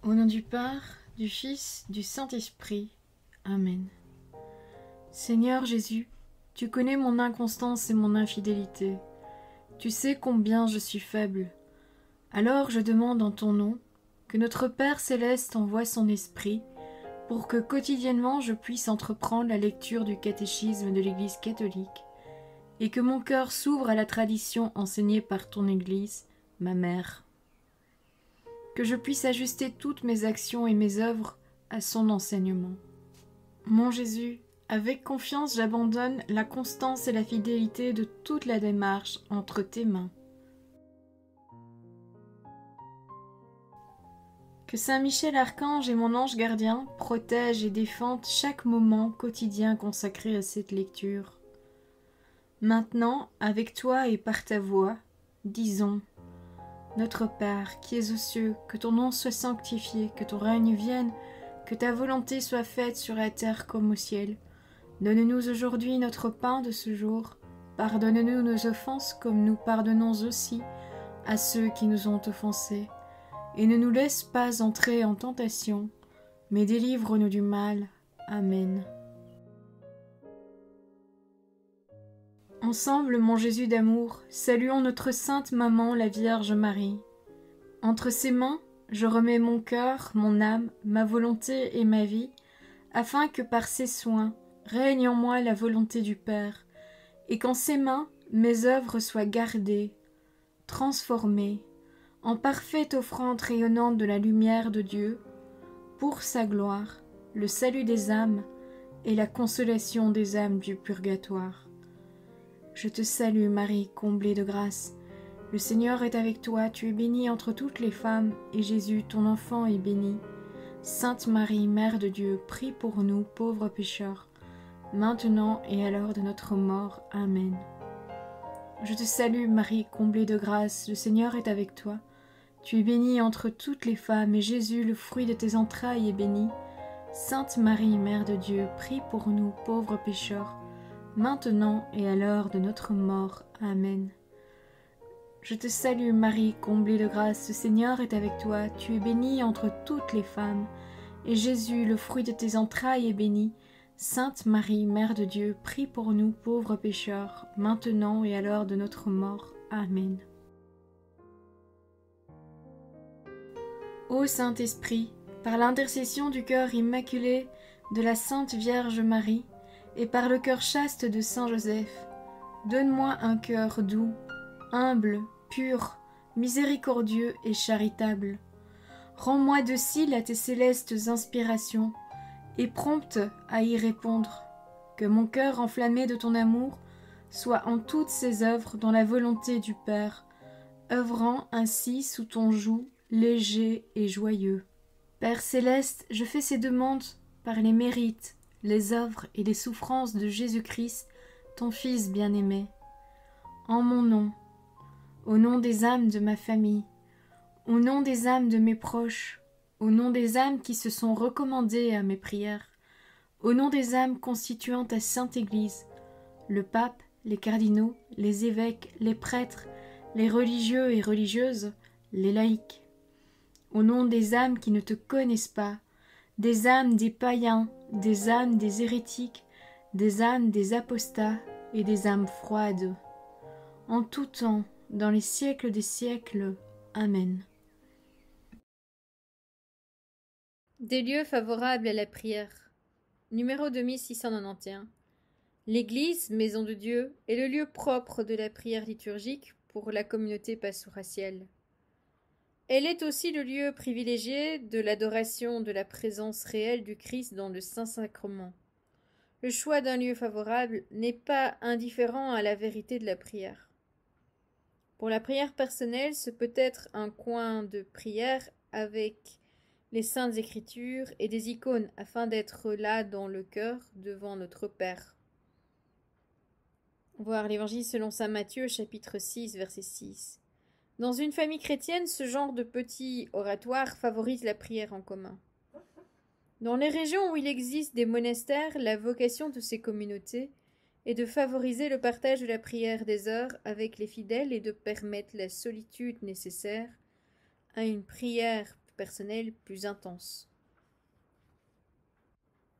Au nom du Père, du Fils, du Saint-Esprit. Amen. Seigneur Jésus, tu connais mon inconstance et mon infidélité. Tu sais combien je suis faible. Alors je demande en ton nom que notre Père céleste envoie son Esprit pour que quotidiennement je puisse entreprendre la lecture du catéchisme de l'Église catholique et que mon cœur s'ouvre à la tradition enseignée par ton Église, ma mère. Que je puisse ajuster toutes mes actions et mes œuvres à son enseignement. Mon Jésus, avec confiance j'abandonne la constance et la fidélité de toute la démarche entre tes mains. Que Saint Michel Archange et mon ange gardien protègent et défendent chaque moment quotidien consacré à cette lecture. Maintenant, avec toi et par ta voix, disons: Notre Père, qui es aux cieux, que ton nom soit sanctifié, que ton règne vienne, que ta volonté soit faite sur la terre comme au ciel. Donne-nous aujourd'hui notre pain de ce jour. Pardonne-nous nos offenses comme nous pardonnons aussi à ceux qui nous ont offensés. Et ne nous laisse pas entrer en tentation, mais délivre-nous du mal. Amen. Ensemble, mon Jésus d'amour, saluons notre sainte maman, la Vierge Marie. Entre ses mains, je remets mon cœur, mon âme, ma volonté et ma vie, afin que par ses soins règne en moi la volonté du Père, et qu'en ses mains mes œuvres soient gardées, transformées, en parfaite offrande rayonnante de la lumière de Dieu, pour sa gloire, le salut des âmes et la consolation des âmes du purgatoire. Je te salue Marie, comblée de grâce. Le Seigneur est avec toi, tu es bénie entre toutes les femmes, et Jésus, ton enfant, est béni. Sainte Marie, Mère de Dieu, prie pour nous, pauvres pécheurs, maintenant et à l'heure de notre mort. Amen. Je te salue Marie, comblée de grâce, le Seigneur est avec toi. Tu es bénie entre toutes les femmes, et Jésus, le fruit de tes entrailles, est béni. Sainte Marie, Mère de Dieu, prie pour nous, pauvres pécheurs, maintenant et à l'heure de notre mort. Amen. Je te salue Marie, comblée de grâce, le Seigneur est avec toi, tu es bénie entre toutes les femmes, et Jésus, le fruit de tes entrailles, est béni. Sainte Marie, Mère de Dieu, prie pour nous pauvres pécheurs, maintenant et à l'heure de notre mort. Amen. Ô Saint-Esprit, par l'intercession du cœur immaculé de la Sainte Vierge Marie, et par le cœur chaste de Saint Joseph, donne-moi un cœur doux, humble, pur, miséricordieux et charitable. Rends-moi docile à tes célestes inspirations, et prompte à y répondre. Que mon cœur enflammé de ton amour soit en toutes ses œuvres dans la volonté du Père, œuvrant ainsi sous ton joug léger et joyeux. Père céleste, je fais ces demandes par les mérites, les œuvres et les souffrances de Jésus-Christ, ton Fils bien-aimé. En mon nom, au nom des âmes de ma famille, au nom des âmes de mes proches, au nom des âmes qui se sont recommandées à mes prières, au nom des âmes constituant ta Sainte Église, le pape, les cardinaux, les évêques, les prêtres, les religieux et religieuses, les laïcs, au nom des âmes qui ne te connaissent pas, des âmes des païens, des âmes des hérétiques, des âmes des apostats et des âmes froides. En tout temps, dans les siècles des siècles. Amen. Des lieux favorables à la prière. Numéro 2691. L'Église, maison de Dieu, est le lieu propre de la prière liturgique pour la communauté pastouratielle. Elle est aussi le lieu privilégié de l'adoration de la présence réelle du Christ dans le Saint-Sacrement. Le choix d'un lieu favorable n'est pas indifférent à la vérité de la prière. Pour la prière personnelle, ce peut être un coin de prière avec les Saintes Écritures et des icônes afin d'être là dans le cœur devant notre Père. Voir l'Évangile selon saint Matthieu, chapitre 6, verset 6. Dans une famille chrétienne, ce genre de petit oratoire favorise la prière en commun. Dans les régions où il existe des monastères, la vocation de ces communautés est de favoriser le partage de la prière des heures avec les fidèles et de permettre la solitude nécessaire à une prière personnel plus intense.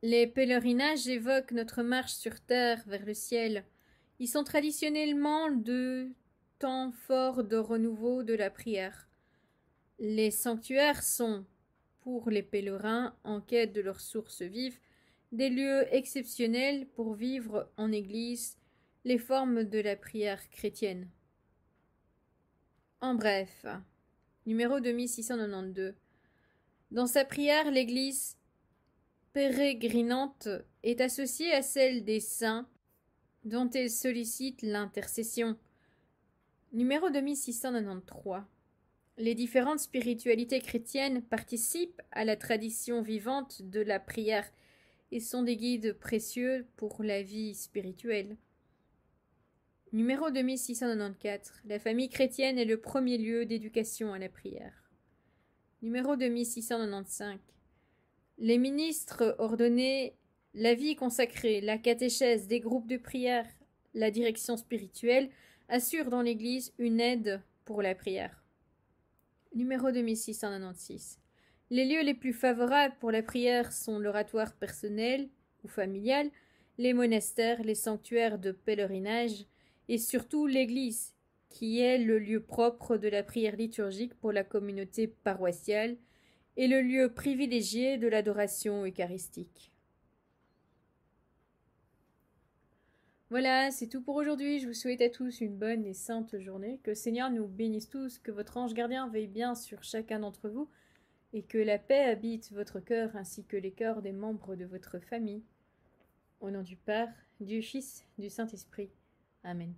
Les pèlerinages évoquent notre marche sur terre vers le ciel. Ils sont traditionnellement de temps forts de renouveau de la prière. Les sanctuaires sont, pour les pèlerins en quête de leur source vive, des lieux exceptionnels pour vivre en Église les formes de la prière chrétienne. En bref, numéro 2692. Dans sa prière, l'Église pérégrinante est associée à celle des saints dont elle sollicite l'intercession. Numéro 2693. Les différentes spiritualités chrétiennes participent à la tradition vivante de la prière et sont des guides précieux pour la vie spirituelle. Numéro 2694. La famille chrétienne est le premier lieu d'éducation à la prière. Numéro 2695. Les ministres ordonnés, la vie consacrée, la catéchèse, des groupes de prière, la direction spirituelle assurent dans l'Église une aide pour la prière. Numéro 2696. Les lieux les plus favorables pour la prière sont l'oratoire personnel ou familial, les monastères, les sanctuaires de pèlerinage et surtout l'Église, qui est le lieu propre de la prière liturgique pour la communauté paroissiale et le lieu privilégié de l'adoration eucharistique. Voilà, c'est tout pour aujourd'hui. Je vous souhaite à tous une bonne et sainte journée. Que le Seigneur nous bénisse tous, que votre ange gardien veille bien sur chacun d'entre vous, et que la paix habite votre cœur ainsi que les cœurs des membres de votre famille. Au nom du Père, du Fils, du Saint-Esprit. Amen.